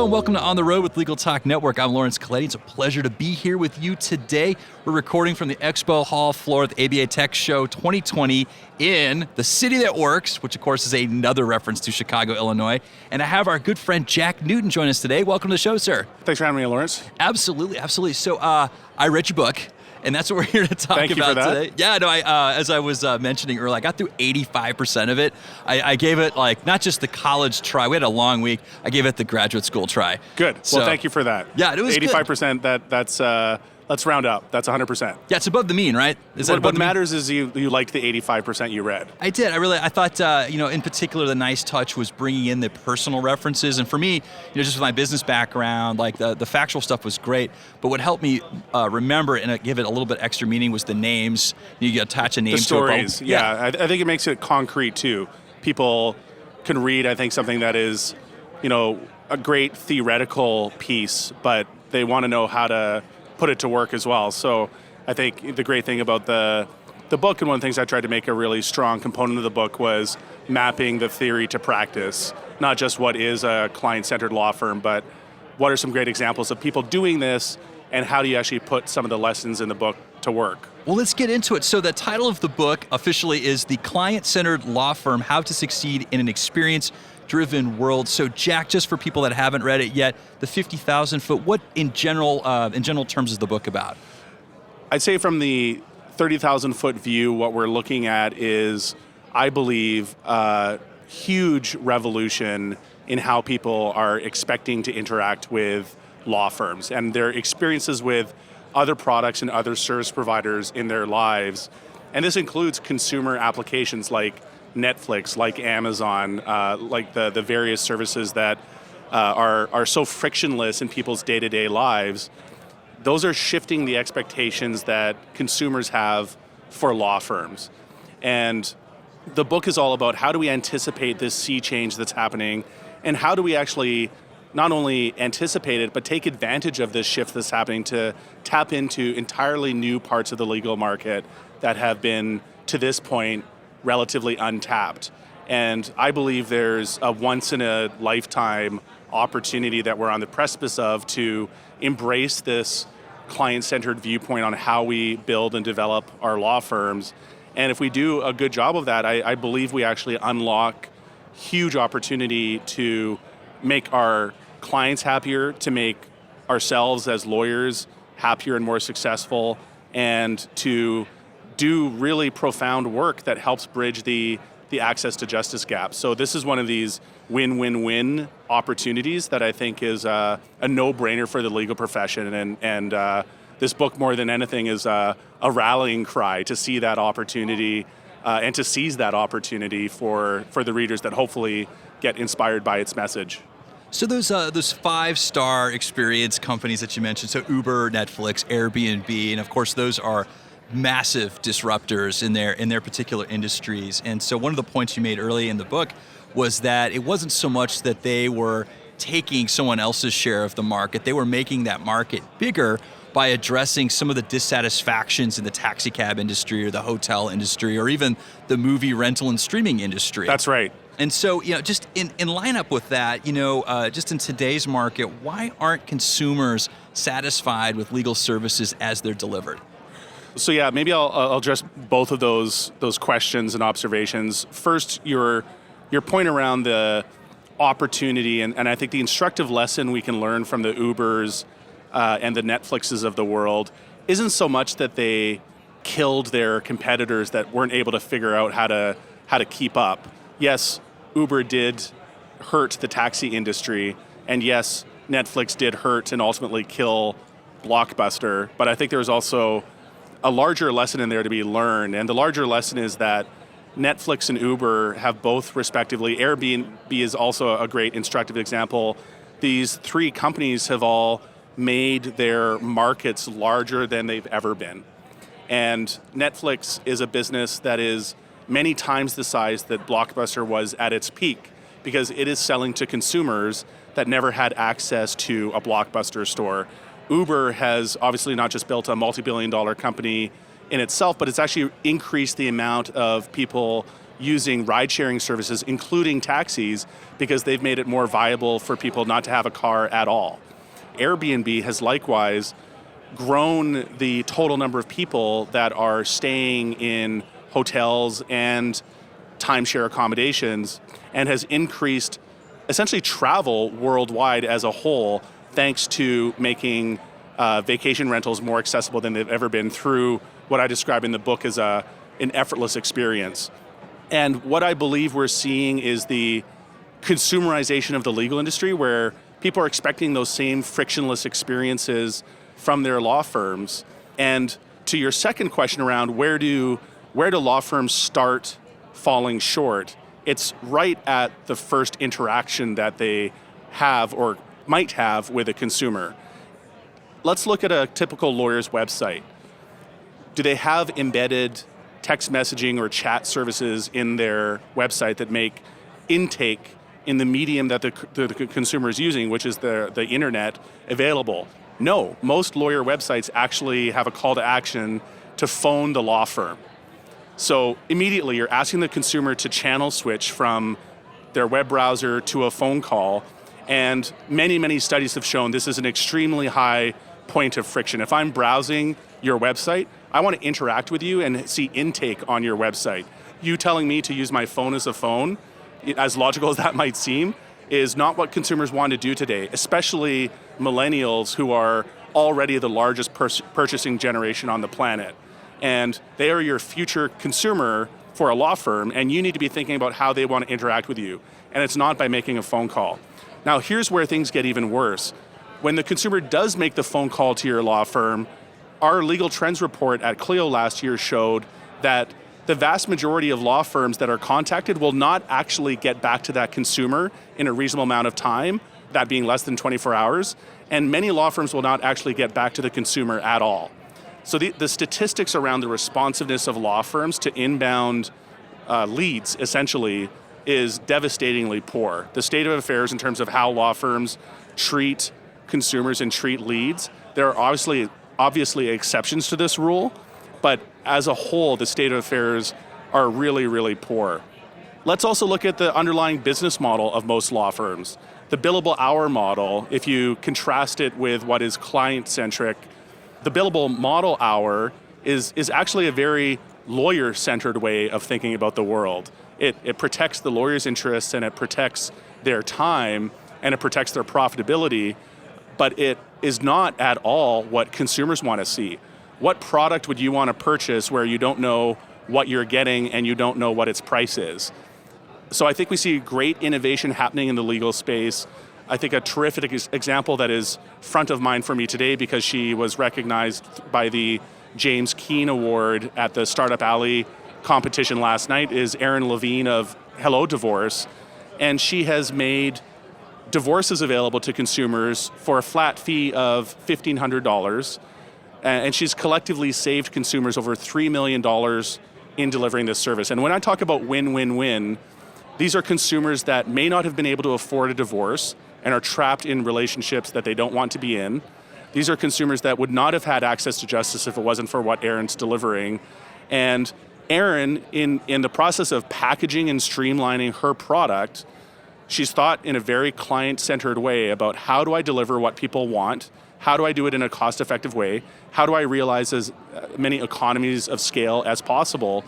and welcome to On the Road with Legal Talk Network. I'm Laurence Colletti. It's a pleasure to be here with you today. We're recording from the Expo Hall floor at the ABA Tech Show 2020 in the City That Works, which of course is another reference to Chicago, Illinois. And I have our good friend Jack Newton join us today. Welcome to the show, sir. Thanks for having me, Laurence. Absolutely. So I read your book. And that's what we're here to talk Thank you about for that. today. Yeah, no, as I was mentioning earlier, I got through 85% of it. I gave it not just the college try. We had a long week. I gave it the graduate school try. Good. So, well, thank you for that. Yeah, it was 85%. That's let's round up. That's 100%. Yeah, it's above the mean, right? What matters is you liked the 85% you read. I did. I thought, in particular, the nice touch was bringing in the personal references. And for me, just with my business background, the factual stuff was great. But what helped me remember and give it a little bit extra meaning was the names. You attach a name the stories, to it. Yeah. I think it makes it concrete, too. People can read, I think, something that is, a great theoretical piece, but they want to know how to put it to work as well. So I think the great thing about the book, and one of the things I tried to make a really strong component of the book, was mapping the theory to practice. Not just what is a client-centered law firm, but what are some great examples of people doing this, and how do you actually put some of the lessons in the book to work? Well, let's get into it. So the title of the book officially is The Client-Centered Law Firm, How to Succeed in an Experience-Driven World. So Jack, just for people that haven't read it yet, the 50,000 foot, what in general terms is the book about? I'd say from the 30,000 foot view, what we're looking at is, I believe, a huge revolution in how people are expecting to interact with law firms and their experiences with other products and other service providers in their lives. And this includes consumer applications like Netflix, like Amazon, like the various services that are so frictionless in people's day-to-day lives. Those are shifting the expectations that consumers have for law firms. And the book is all about how do we anticipate this sea change that's happening, and how do we actually not only anticipate it, but take advantage of this shift that's happening to tap into entirely new parts of the legal market that have been, to this point, relatively untapped. And I believe there's a once-in-a-lifetime opportunity that we're on the precipice of to embrace this client-centered viewpoint on how we build and develop our law firms. And if we do a good job of that, I believe we actually unlock huge opportunity to make our clients happier, to make ourselves as lawyers happier and more successful, and to do really profound work that helps bridge the access to justice gap. So this is one of these win-win-win opportunities that I think is a no-brainer for the legal profession. And this book, more than anything, is a rallying cry to see that opportunity and to seize that opportunity for the readers that hopefully get inspired by its message. So those 5-star experience companies that you mentioned, so Uber, Netflix, Airbnb, and of course those are massive disruptors in their particular industries. And so one of the points you made early in the book was that it wasn't so much that they were taking someone else's share of the market, they were making that market bigger by addressing some of the dissatisfactions in the taxi cab industry or the hotel industry or even the movie rental and streaming industry. That's right. And so, just in line up with that, just in today's market, why aren't consumers satisfied with legal services as they're delivered? So yeah, maybe I'll address both of those questions and observations. First, your point around the opportunity, and I think the instructive lesson we can learn from the Ubers and the Netflixes of the world isn't so much that they killed their competitors that weren't able to figure out how to keep up. Yes, Uber did hurt the taxi industry, and yes, Netflix did hurt and ultimately kill Blockbuster, but I think there was also a larger lesson in there to be learned, and the larger lesson is that Netflix and Uber have both respectively, Airbnb is also a great instructive example. These three companies have all made their markets larger than they've ever been. And Netflix is a business that is many times the size that Blockbuster was at its peak, because it is selling to consumers that never had access to a Blockbuster store. Uber has obviously not just built a multi-billion-dollar company in itself, but it's actually increased the amount of people using ride-sharing services, including taxis, because they've made it more viable for people not to have a car at all. Airbnb has likewise grown the total number of people that are staying in hotels and timeshare accommodations, and has increased essentially travel worldwide as a whole, thanks to making vacation rentals more accessible than they've ever been through what I describe in the book as an effortless experience. And what I believe we're seeing is the consumerization of the legal industry, where people are expecting those same frictionless experiences from their law firms. And to your second question around where do law firms start falling short, it's right at the first interaction that they have or might have with a consumer. Let's look at a typical lawyer's website. Do they have embedded text messaging or chat services in their website that make intake in the medium that the consumer is using, which is the internet, available? No, most lawyer websites actually have a call to action to phone the law firm. So immediately you're asking the consumer to channel switch from their web browser to a phone call, and many studies have shown this is an extremely high point of friction. If I'm browsing your website, I want to interact with you and see intake on your website. You telling me to use my phone as a phone, as logical as that might seem, is not what consumers want to do today, especially millennials, who are already the largest purchasing generation on the planet. And they are your future consumer for a law firm, and you need to be thinking about how they want to interact with you. And it's not by making a phone call. Now, here's where things get even worse. When the consumer does make the phone call to your law firm, our legal trends report at Clio last year showed that the vast majority of law firms that are contacted will not actually get back to that consumer in a reasonable amount of time, that being less than 24 hours, and many law firms will not actually get back to the consumer at all. So the statistics around the responsiveness of law firms to inbound leads, essentially, is devastatingly poor. The state of affairs in terms of how law firms treat consumers and treat leads, there are obviously exceptions to this rule, but as a whole, the state of affairs are really poor. Let's also look at the underlying business model of most law firms. The billable hour model, if you contrast it with what is client-centric, the billable model hour is actually a very lawyer-centered way of thinking about the world. It protects the lawyer's interests, and it protects their time, and it protects their profitability, but it is not at all what consumers want to see. What product would you want to purchase where you don't know what you're getting and you don't know what its price is? So I think we see great innovation happening in the legal space. I think a terrific example that is front of mind for me today, because she was recognized by the James Keane Award at the Startup Alley competition last night, is Erin Levine of Hello Divorce. And she has made divorces available to consumers for a flat fee of $1,500. And she's collectively saved consumers over $3 million in delivering this service. And when I talk about win-win-win, these are consumers that may not have been able to afford a divorce and are trapped in relationships that they don't want to be in. These are consumers that would not have had access to justice if it wasn't for what Erin's delivering. And Erin, in the process of packaging and streamlining her product, she's thought in a very client-centered way about how do I deliver what people want, how do I do it in a cost-effective way, how do I realize as many economies of scale as possible.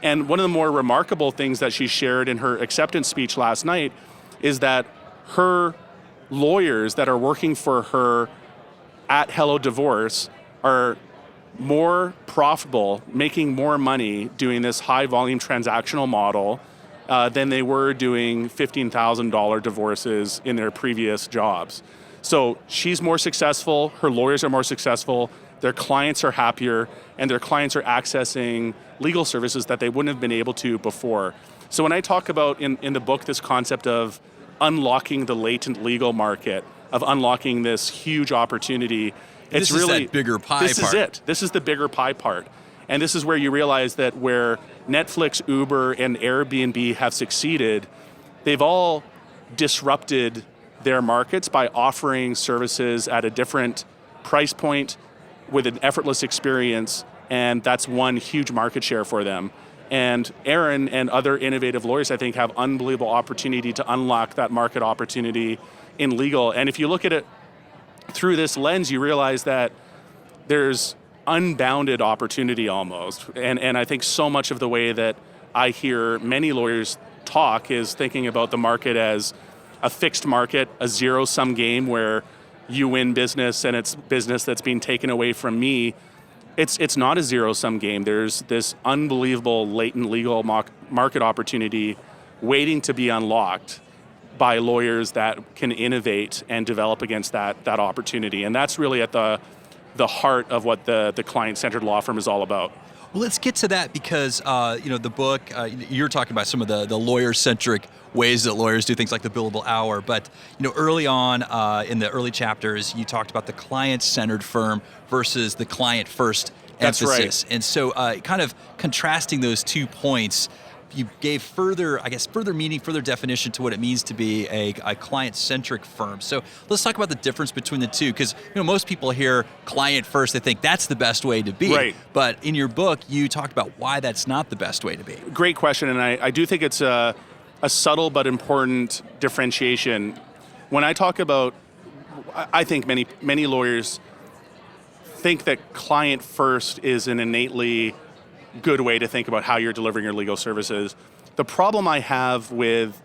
And one of the more remarkable things that she shared in her acceptance speech last night is that her lawyers that are working for her at Hello Divorce are more profitable, making more money doing this high volume transactional model than they were doing $15,000 divorces in their previous jobs. So she's more successful, her lawyers are more successful, their clients are happier, and their clients are accessing legal services that they wouldn't have been able to before. So when I talk about in the book this concept of unlocking the latent legal market, of unlocking this huge opportunity, it's really... This is that bigger pie part. This is it. This is the bigger pie part. And this is where you realize that where Netflix, Uber, and Airbnb have succeeded, they've all disrupted their markets by offering services at a different price point with an effortless experience, and that's one huge market share for them. And Aaron and other innovative lawyers, I think, have unbelievable opportunity to unlock that market opportunity in legal. And if you look at it through this lens, you realize that there's unbounded opportunity almost. And I think so much of the way that I hear many lawyers talk is thinking about the market as a fixed market, a zero-sum game where you win business and it's business that's being taken away from me. It's not a zero-sum game. There's this unbelievable latent legal market opportunity waiting to be unlocked by lawyers that can innovate and develop against that opportunity. And that's really at the heart of what the client-centered law firm is all about. Well, let's get to that because the book, you're talking about some of the lawyer-centric ways that lawyers do things like the billable hour. But early on in the early chapters, you talked about the client-centered firm versus the client-first emphasis. Right. And so kind of contrasting those 2 points, you gave further meaning, further definition to what it means to be a client-centric firm. So let's talk about the difference between the two, because most people hear client first, they think that's the best way to be. Right. But in your book, you talked about why that's not the best way to be. Great question, and I do think it's a subtle but important differentiation. When I talk about, I think many lawyers think that client first is an innately good way to think about how you're delivering your legal services. The problem I have with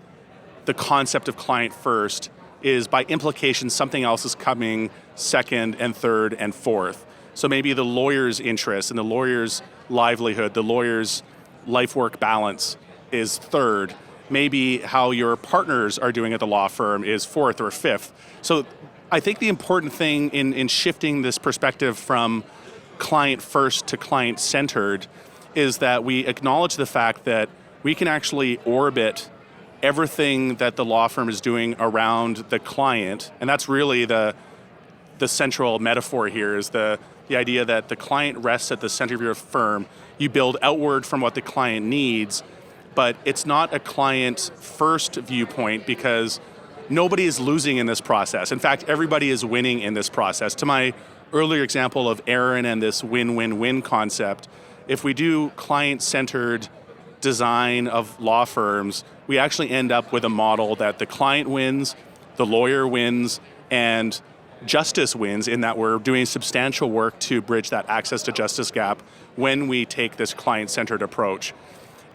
the concept of client first is by implication something else is coming second and third and fourth. So maybe the lawyer's interest and the lawyer's livelihood, the lawyer's life-work balance is third. Maybe how your partners are doing at the law firm is fourth or fifth. So I think the important thing in shifting this perspective from client first to client centered is that we acknowledge the fact that we can actually orbit everything that the law firm is doing around the client, and that's really the central metaphor here is the idea that the client rests at the center of your firm. You build outward from what the client needs, but it's not a client first viewpoint because nobody is losing in this process. In fact, everybody is winning in this process. To my earlier example of Aaron and this win-win-win concept, if we do client-centered design of law firms, we actually end up with a model that the client wins, the lawyer wins, and justice wins in that we're doing substantial work to bridge that access to justice gap when we take this client-centered approach.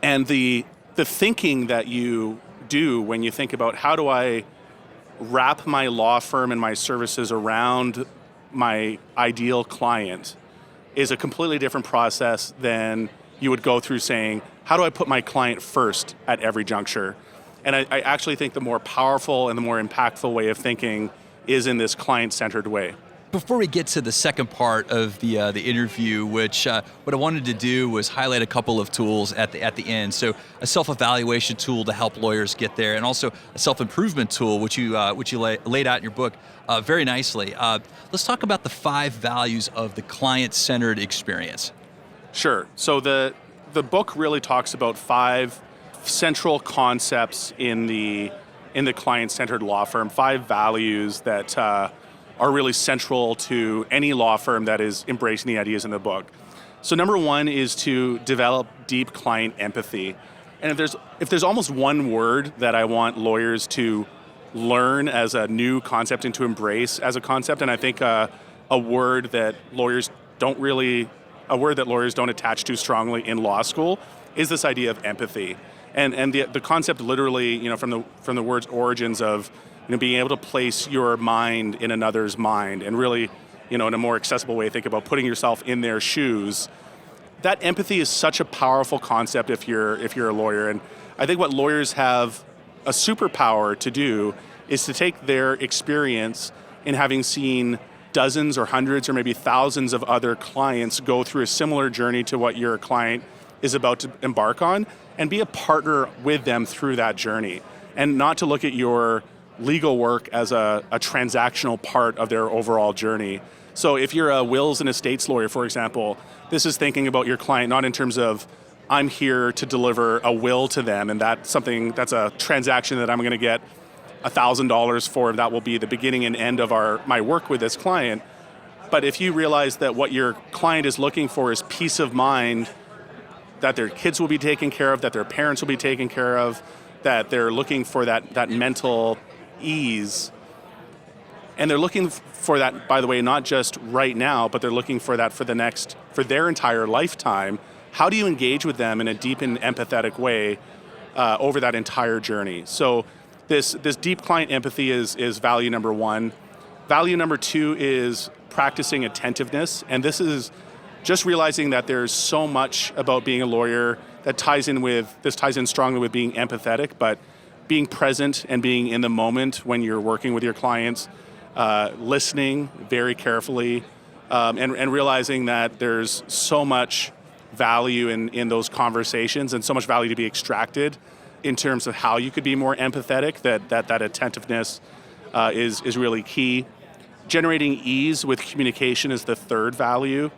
And the thinking that you do when you think about how do I wrap my law firm and my services around my ideal client is a completely different process than you would go through saying, how do I put my client first at every juncture? And I actually think the more powerful and the more impactful way of thinking is in this client-centered way. Before we get to the second part of the interview, which what I wanted to do was highlight a couple of tools at the end. So a self-evaluation tool to help lawyers get there, and also a self-improvement tool, which you laid out in your book very nicely. Let's talk about the 5 values of the client-centered experience. Sure. So the book really talks about 5 central concepts in the client-centered law firm, 5 values that are really central to any law firm that is embracing the ideas in the book. So number 1 is to develop deep client empathy. And if there's almost one word that I want lawyers to learn as a new concept and to embrace as a concept, and I think a word that lawyers don't attach too strongly in law school, is this idea of empathy. And the concept literally, from the word's origins of being able to place your mind in another's mind and really, in a more accessible way, think about putting yourself in their shoes. That empathy is such a powerful concept if you're a lawyer. And I think what lawyers have a superpower to do is to take their experience in having seen dozens or hundreds or maybe thousands of other clients go through a similar journey to what your client is about to embark on and be a partner with them through that journey. And not to look at your legal work as a transactional part of their overall journey. So if you're a wills and estates lawyer, for example, this is thinking about your client not in terms of I'm here to deliver a will to them and that's a transaction that I'm going to get $1,000 for, that will be the beginning and end of my work with this client. But if you realize that what your client is looking for is peace of mind that their kids will be taken care of, that their parents will be taken care of, that they're looking for that mental ease. And they're looking for that, by the way, not just right now, but they're looking for that for their entire lifetime. How do you engage with them in a deep and empathetic way over that entire journey? So this deep client empathy is value number one. Value number two is practicing attentiveness. And this is just realizing that there's so much about being a lawyer that ties in strongly with being empathetic, but being present and being in the moment when you're working with your clients, listening very carefully, and realizing that there's so much value in those conversations and so much value to be extracted in terms of how you could be more empathetic, that attentiveness is really key. Generating ease with communication is the third value.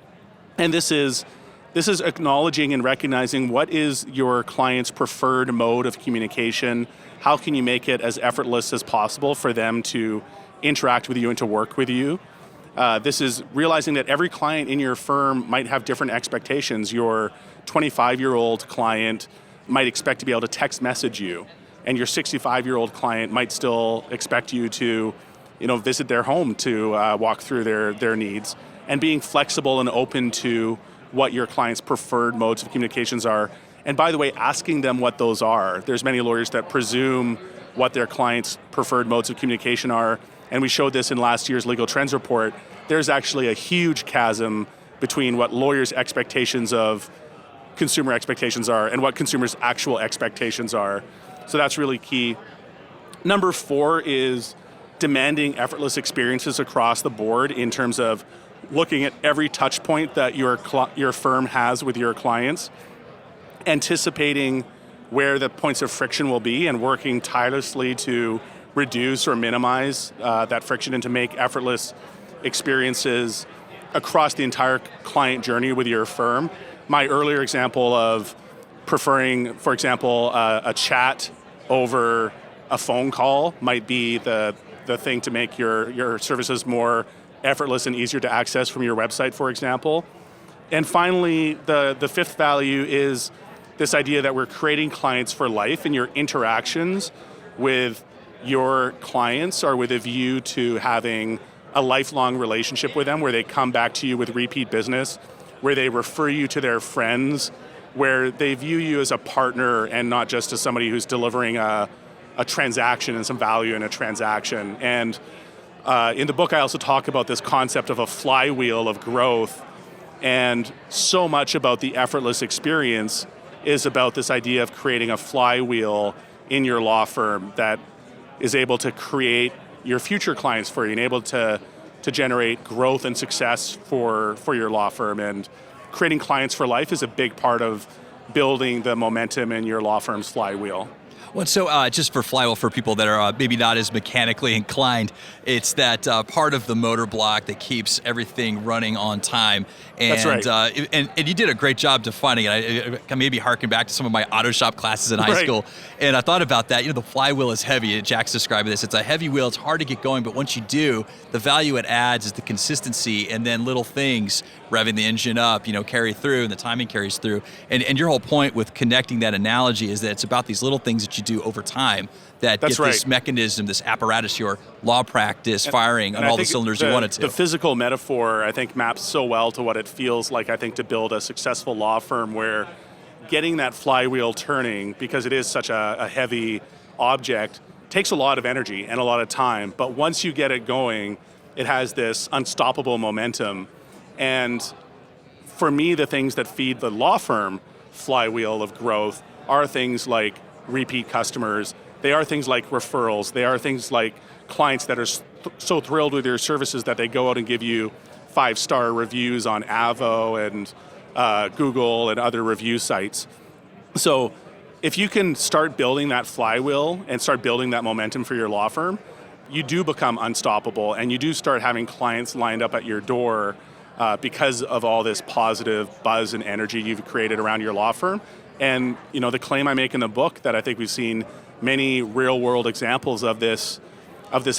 And this is acknowledging and recognizing what is your client's preferred mode of communication. How can you make it as effortless as possible for them to interact with you and to work with you? This is realizing that every client in your firm might have different expectations. Your 25-year-old client might expect to be able to text message you, and your 65-year-old client might still expect you to, visit their home to walk through their needs. And being flexible and open to what your client's preferred modes of communications are. And by the way, asking them what those are. There's many lawyers that presume what their clients' preferred modes of communication are. And we showed this in last year's Legal Trends report. There's actually a huge chasm between what lawyers' expectations of consumer expectations are and what consumers' actual expectations are. So that's really key. Number four is demanding effortless experiences across the board in terms of looking at every touch point that your firm has with your clients, anticipating where the points of friction will be and working tirelessly to reduce or minimize that friction and to make effortless experiences across the entire client journey with your firm. My earlier example of preferring, for example, a chat over a phone call might be the thing to make your services more effortless and easier to access from your website, for example. And finally, the fifth value is this idea that we're creating clients for life, and your interactions with your clients are with a view to having a lifelong relationship with them, where they come back to you with repeat business, where they refer you to their friends, where they view you as a partner and not just as somebody who's delivering a transaction and some value in a transaction. And in the book, I also talk about this concept of a flywheel of growth, and so much about the effortless experience is about this idea of creating a flywheel in your law firm that is able to create your future clients for you and able to generate growth and success for your law firm. And creating clients for life is a big part of building the momentum in your law firm's flywheel. Well, so just for flywheel, for people that are maybe not as mechanically inclined, it's that part of the motor block that keeps everything running on time. And, that's right. And you did a great job defining it. I maybe harken back to some of my auto shop classes in high school, and I thought about that. The flywheel is heavy. Jack's describing this. It's a heavy wheel. It's hard to get going, but once you do, the value it adds is the consistency, and then little things revving the engine up, carry through, and the timing carries through. And your whole point with connecting that analogy is that it's about these little things that you do over time that get this mechanism, this apparatus, your law practice firing on all the cylinders you want it to. The physical metaphor, I think, maps so well to what it feels like, I think, to build a successful law firm, where getting that flywheel turning, because it is such a heavy object, takes a lot of energy and a lot of time. But once you get it going, it has this unstoppable momentum. And for me, the things that feed the law firm flywheel of growth are things like repeat customers. They are things like referrals. They are things like clients that are so thrilled with your services that they go out and give you 5-star reviews on Avo and Google and other review sites. So if you can start building that flywheel and start building that momentum for your law firm, you do become unstoppable, and you do start having clients lined up at your door because of all this positive buzz and energy you've created around your law firm. And the claim I make in the book, that I think we've seen many real-world examples of this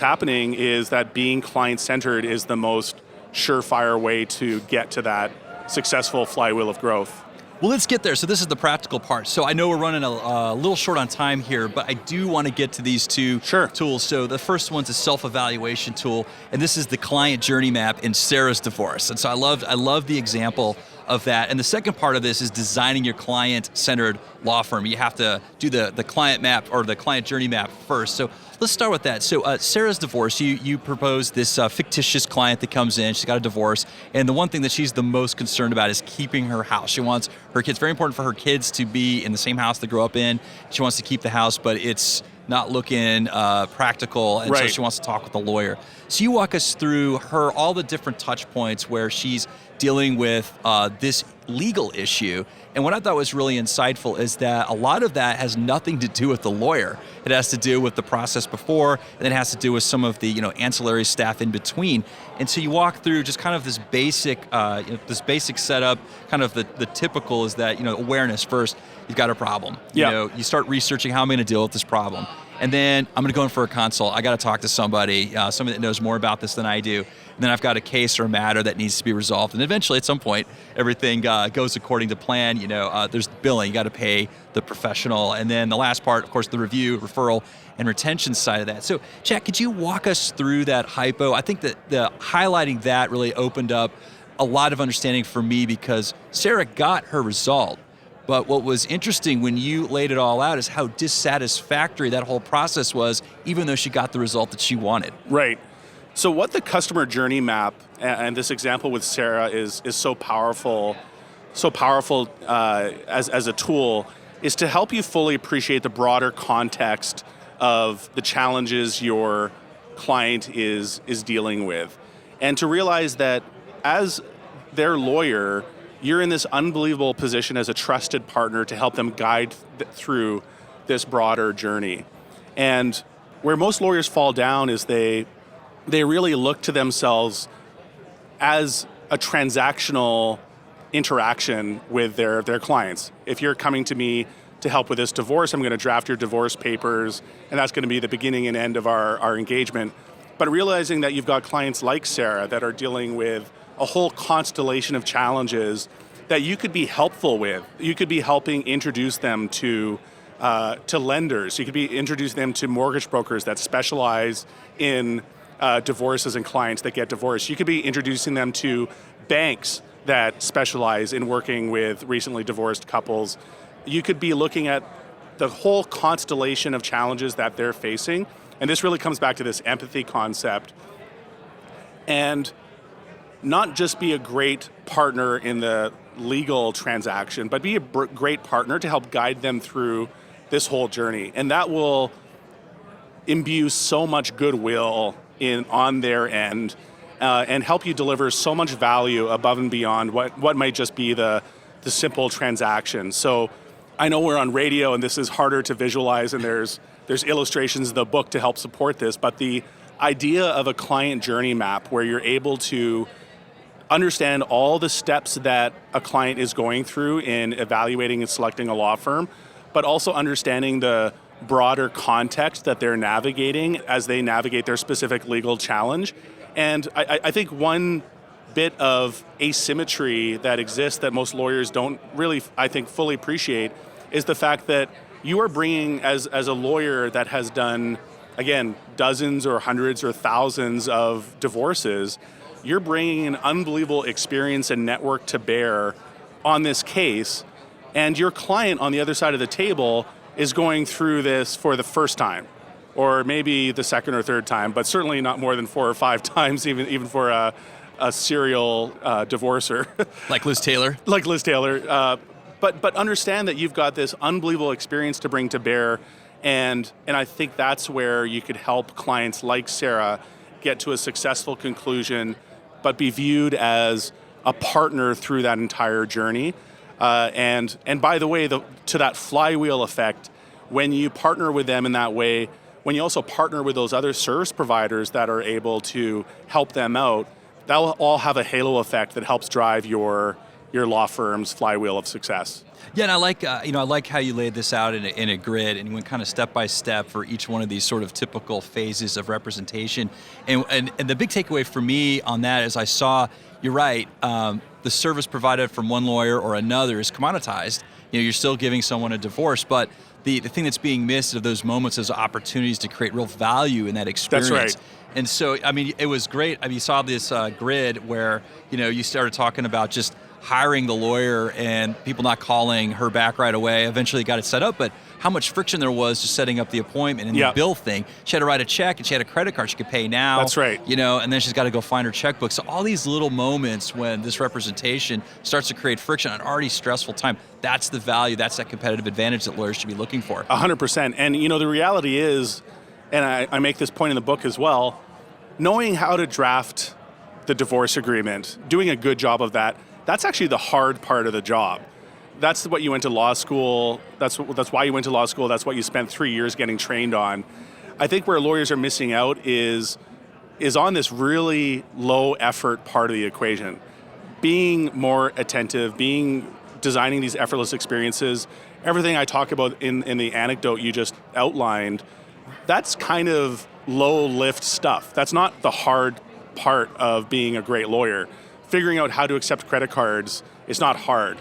happening, is that being client-centered is the most surefire way to get to that successful flywheel of growth. Well, let's get there. So this is the practical part. So I know we're running a little short on time here, but I do want to get to these two tools. So the first one's a self-evaluation tool, and this is the client journey map in Sarah's divorce. And so I love the example of that. And the second part of this is designing your client-centered law firm. You have to do the client map or the client journey map first. So let's start with that. So Sarah's divorce, you proposed this fictitious client that comes in, she's got a divorce, and the one thing that she's the most concerned about is keeping her house. She wants her kids, very important for her kids to be in the same house they grow up in. She wants to keep the house, but it's not looking practical, and so she wants to talk with a lawyer. So you walk us through all the different touch points where she's dealing with this legal issue. And what I thought was really insightful is that a lot of that has nothing to do with the lawyer. It has to do with the process before, and it has to do with some of the ancillary staff in between. And so you walk through just kind of this basic setup. Kind of the typical is that awareness first. You've got a problem. You start researching how I'm going to deal with this problem. And then I'm going to go in for a consult. I got to talk to somebody that knows more about this than I do. And then I've got a case or a matter that needs to be resolved. And eventually, at some point, everything goes according to plan. There's billing. You got to pay the professional. And then the last part, of course, the review, referral, and retention side of that. So, Jack, could you walk us through that hypo? I think that highlighting that really opened up a lot of understanding for me because Sarah got her result. But what was interesting when you laid it all out is how dissatisfactory that whole process was, even though she got the result that she wanted. Right. So what the customer journey map, and this example with Sarah is so powerful as a tool, is to help you fully appreciate the broader context of the challenges your client is dealing with. And to realize that as their lawyer, you're in this unbelievable position as a trusted partner to help them guide through this broader journey. And where most lawyers fall down is they really look to themselves as a transactional interaction with their clients. If you're coming to me to help with this divorce, I'm going to draft your divorce papers, and that's going to be the beginning and end of our engagement. But realizing that you've got clients like Sarah that are dealing with a whole constellation of challenges that you could be helpful with. You could be helping introduce them to lenders. You could be introducing them to mortgage brokers that specialize in divorces and clients that get divorced. You could be introducing them to banks that specialize in working with recently divorced couples. You could be looking at the whole constellation of challenges that they're facing. And this really comes back to this empathy concept. And not just be a great partner in the legal transaction, but be a great partner to help guide them through this whole journey. And that will imbue so much goodwill on their end and help you deliver so much value above and beyond what might just be the simple transaction. So I know we're on radio and this is harder to visualize, and there's illustrations in the book to help support this, but the idea of a client journey map where you're able to understand all the steps that a client is going through in evaluating and selecting a law firm, but also understanding the broader context that they're navigating as they navigate their specific legal challenge. And I think one bit of asymmetry that exists that most lawyers don't really, I think, fully appreciate is the fact that you are bringing, as a lawyer that has done, again, dozens or hundreds or thousands of divorces, you're bringing an unbelievable experience and network to bear on this case, and your client on the other side of the table is going through this for the first time, or maybe the second or third time, but certainly not more than 4 or 5 times, even for a serial divorcer. Like Liz Taylor? Like Liz Taylor. But understand that you've got this unbelievable experience to bring to bear, and I think that's where you could help clients like Sarah get to a successful conclusion, but be viewed as a partner through that entire journey. And by the way, to that flywheel effect, when you partner with them in that way, when you also partner with those other service providers that are able to help them out, that will all have a halo effect that helps drive your your law firm's flywheel of success. Yeah, and I like I like how you laid this out in a grid, and you went kind of step by step for each one of these sort of typical phases of representation. And the big takeaway for me on that is I saw, you're right, the service provided from one lawyer or another is commoditized. You're still giving someone a divorce, but the thing that's being missed of those moments is opportunities to create real value in that experience. That's right. And so, it was great. You saw this grid where, you started talking about just hiring the lawyer and people not calling her back right away. Eventually got it set up, but how much friction there was just setting up the appointment and the bill thing. She had to write a check and she had a credit card she could pay now. That's right. And then she's got to go find her checkbook. So all these little moments when this representation starts to create friction on an already stressful time, that's the value, that's that competitive advantage that lawyers should be looking for. 100%. And the reality is, and I make this point in the book as well, knowing how to draft the divorce agreement, doing a good job of that, that's actually the hard part of the job. That's what you went to law school. That's why you went to law school. That's what you spent 3 years getting trained on. I think where lawyers are missing out is on this really low effort part of the equation. Being more attentive, designing these effortless experiences, everything I talk about in the anecdote you just outlined, that's kind of low lift stuff. That's not the hard part of being a great lawyer. Figuring out how to accept credit cards is not hard.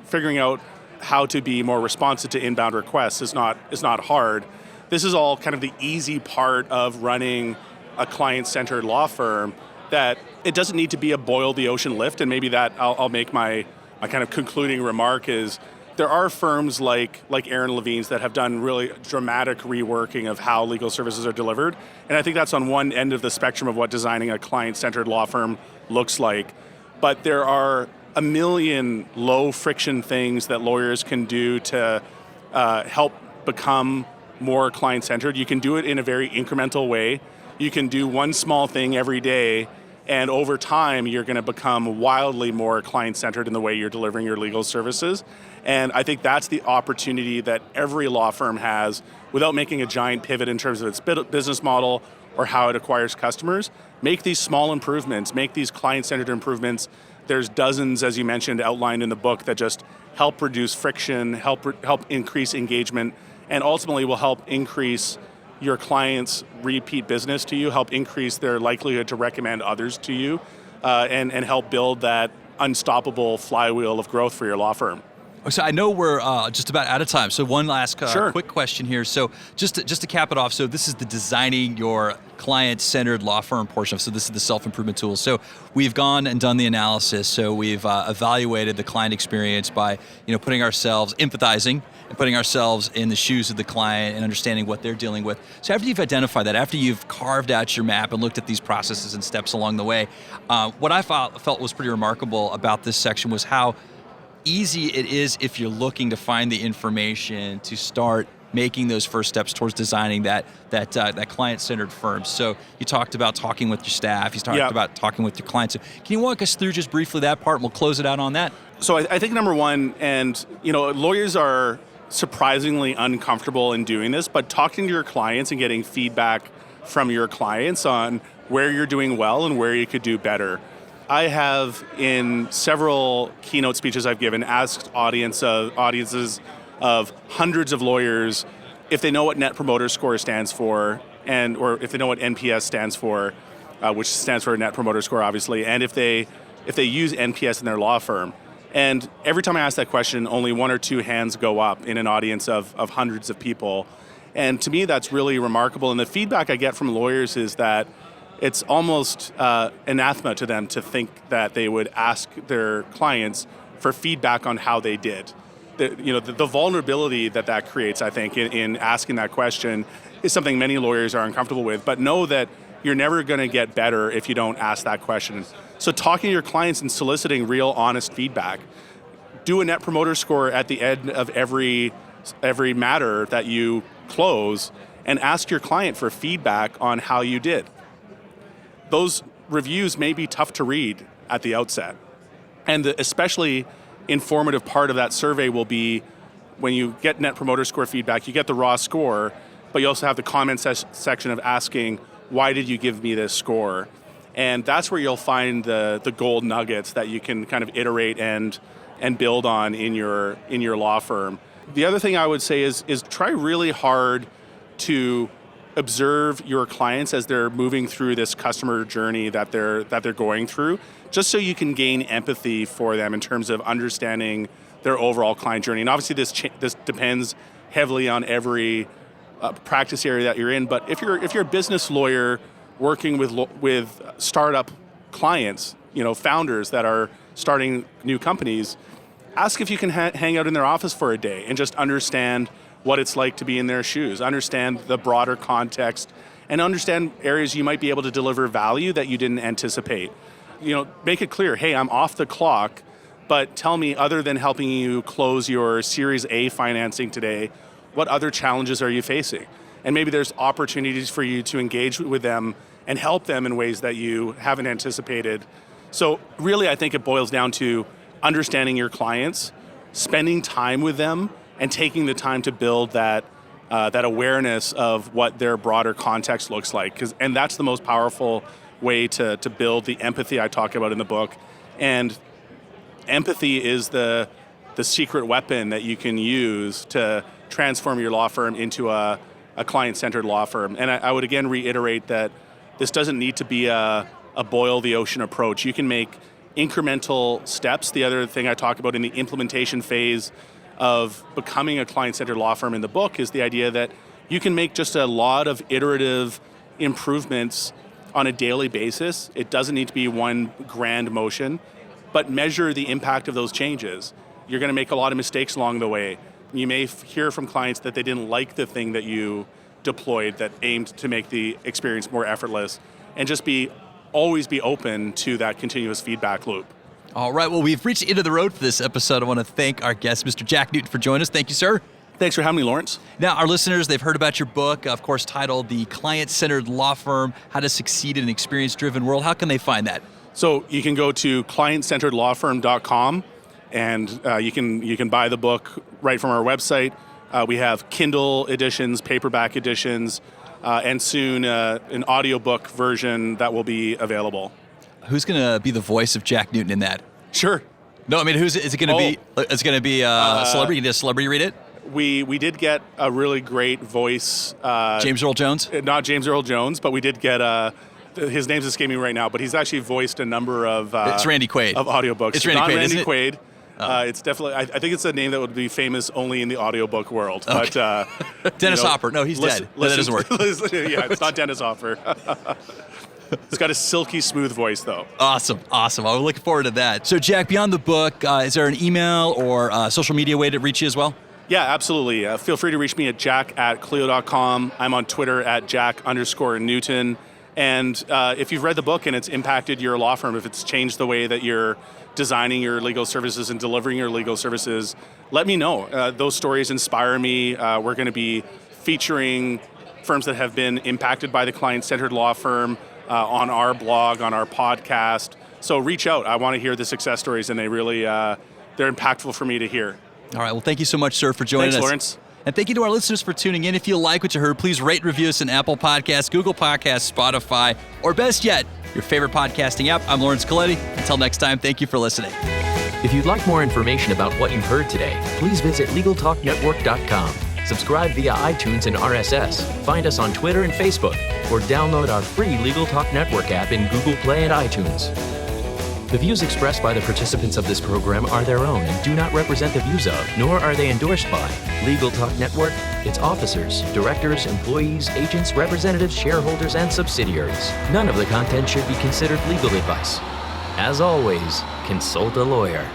Figuring out how to be more responsive to inbound requests is not hard. This is all kind of the easy part of running a client-centered law firm, that it doesn't need to be a boil the ocean lift. And maybe that I'll make my kind of concluding remark is, there are firms like Aaron Levine's that have done really dramatic reworking of how legal services are delivered. And I think that's on one end of the spectrum of what designing a client-centered law firm looks like. But there are a million low-friction things that lawyers can do to help become more client-centered. You can do it in a very incremental way. You can do one small thing every day, and over time, you're going to become wildly more client-centered in the way you're delivering your legal services. And I think that's the opportunity that every law firm has, without making a giant pivot in terms of its business model or how it acquires customers. Make these small improvements, make these client-centered improvements. There's dozens, as you mentioned, outlined in the book that just help reduce friction, help increase engagement, and ultimately will help increase your clients' repeat business to you, help increase their likelihood to recommend others to you, and help build that unstoppable flywheel of growth for your law firm. So I know we're just about out of time. So one last quick question here. So just to cap it off, so this is the designing your client-centered law firm portion. So this is the self-improvement tool. So we've gone and done the analysis. So we've evaluated the client experience by putting ourselves, empathizing, and putting ourselves in the shoes of the client and understanding what they're dealing with. So after you've identified that, after you've carved out your map and looked at these processes and steps along the way, what I felt was pretty remarkable about this section was how easy it is, if you're looking to find the information, to start making those first steps towards designing that client-centered firm. So you talked about talking with your staff, you talked about talking with your clients. So can you walk us through just briefly that part, and we'll close it out on that? So I think number one, and lawyers are surprisingly uncomfortable in doing this, but talking to your clients and getting feedback from your clients on where you're doing well and where you could do better. I have, in several keynote speeches I've given, asked audiences of hundreds of lawyers if they know what Net Promoter Score stands for, or if they know what NPS stands for, which stands for Net Promoter Score, obviously, and if they use NPS in their law firm. And every time I ask that question, only one or two hands go up in an audience of hundreds of people. And to me, that's really remarkable. And the feedback I get from lawyers is that it's almost anathema to them to think that they would ask their clients for feedback on how they did. The vulnerability that creates, I think, in asking that question is something many lawyers are uncomfortable with. But know that you're never going to get better if you don't ask that question. So talking to your clients and soliciting real, honest feedback. Do a Net Promoter Score at the end of every matter that you close, and ask your client for feedback on how you did. Those reviews may be tough to read at the outset. And the especially informative part of that survey will be when you get Net Promoter Score feedback, you get the raw score, but you also have the comment section of asking, why did you give me this score? And that's where you'll find the gold nuggets that you can kind of iterate and build on in your law firm. The other thing I would say is try really hard to observe your clients as they're moving through this customer journey that they're going through, just so you can gain empathy for them in terms of understanding their overall client journey. And obviously this depends heavily on every practice area that you're in. But if you're a business lawyer working with startup clients, founders that are starting new companies, ask if you can hang out in their office for a day and just understand what it's like to be in their shoes, understand the broader context, and understand areas you might be able to deliver value that you didn't anticipate. Make it clear, hey, I'm off the clock, but tell me, other than helping you close your Series A financing today, what other challenges are you facing? And maybe there's opportunities for you to engage with them and help them in ways that you haven't anticipated. So really, I think it boils down to understanding your clients, spending time with them, and taking the time to build that awareness of what their broader context looks like. And that's the most powerful way to build the empathy I talk about in the book. And empathy is the secret weapon that you can use to transform your law firm into a client-centered law firm. And I would again reiterate that this doesn't need to be a boil the ocean approach. You can make incremental steps. The other thing I talk about in the implementation phase of becoming a client-centered law firm in the book is the idea that you can make just a lot of iterative improvements on a daily basis. It doesn't need to be one grand motion, but measure the impact of those changes. You're going to make a lot of mistakes along the way. You may hear from clients that they didn't like the thing that you deployed that aimed to make the experience more effortless, and just always be open to that continuous feedback loop. All right, well, we've reached the end of the road for this episode. I want to thank our guest, Mr. Jack Newton, for joining us. Thank you, sir. Thanks for having me, Laurence. Now, our listeners, they've heard about your book, of course, titled The Client-Centered Law Firm, How to Succeed in an Experience-Driven World. How can they find that? So you can go to clientcenteredlawfirm.com, and you can buy the book right from our website. We have Kindle editions, paperback editions, and soon an audiobook version that will be available. Who's going to be the voice of Jack Newton in that? Sure. No, I mean, is it going to be? It's going to be a celebrity. Did a celebrity read it? We did get a really great voice. James Earl Jones? Not James Earl Jones, but we did get his name's escaping me right now, but he's actually voiced a number of it's Randy Quaid. Of audiobooks. It's Randy not Quaid, Randy isn't Quaid. Oh. It's definitely. I think it's a name that would be famous only in the audiobook world. Okay. But Dennis Hopper. No, he's dead. That doesn't work. Yeah, it's not Dennis Hopper. It's got a silky smooth voice, though. Awesome. I'm looking forward to that. So, Jack, beyond the book, is there an email or social media way to reach you as well? Yeah, absolutely. Feel free to reach me at jack@clio.com. I'm on Twitter at jack_Newton. And if you've read the book and it's impacted your law firm, if it's changed the way that you're designing your legal services and delivering your legal services, let me know. Those stories inspire me. We're going to be featuring firms that have been impacted by the client-centered law firm on our blog, on our podcast. So reach out. I want to hear the success stories, and they're impactful for me to hear. All right. Well, thank you so much, sir, for joining us. Thanks, Laurence. And thank you to our listeners for tuning in. If you like what you heard, please rate and review us in Apple Podcasts, Google Podcasts, Spotify, or best yet, your favorite podcasting app. I'm Laurence Colletti. Until next time, thank you for listening. If you'd like more information about what you've heard today, please visit LegalTalkNetwork.com. Subscribe via iTunes and RSS. Find us on Twitter and Facebook, or download our free Legal Talk Network app in Google Play and iTunes. The views expressed by the participants of this program are their own and do not represent the views of, nor are they endorsed by, Legal Talk Network, its officers, directors, employees, agents, representatives, shareholders, and subsidiaries. None of the content should be considered legal advice. As always, consult a lawyer.